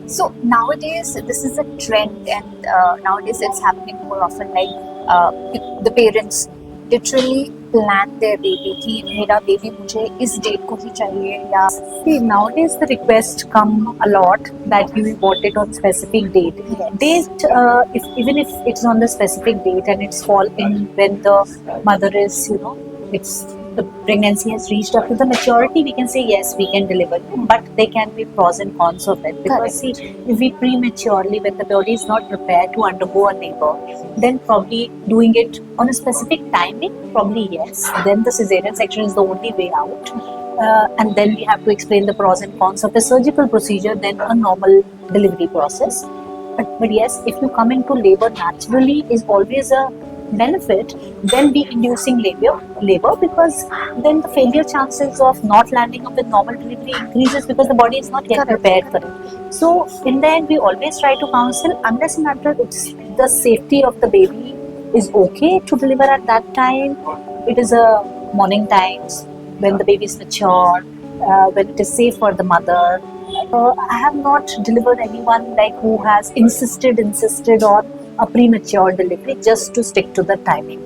So nowadays, this is a trend, and nowadays it's happening more often. Like the parents literally plan their baby कि मेरा baby मुझे इस date को ही चाहिए या See, nowadays the requests come a lot that you want it on specific date. yes. Date, if even if it's on the specific date and it's fall in when the mother is, it's the pregnancy has reached up to the maturity, we can say yes, we can deliver. But there can be pros and cons of it because Correct. see, if we prematurely, when the body is not prepared to undergo a labor, then probably doing it on a specific timing, probably yes. Then the cesarean section is the only way out. And then we have to explain the pros and cons of a surgical procedure than a normal delivery process. But yes, if you come into labor naturally is always a benefit than be inducing labor because then the failure chances of not landing up with normal delivery increases because the body is not yet Correct. prepared for it. So in the end, we always try to counsel unless and until it's the safety of the baby is okay to deliver at that time. It is a morning times when the baby is mature, when it is safe for the mother. I have not delivered anyone like who has insisted on a premature delivery just to stick to the timing.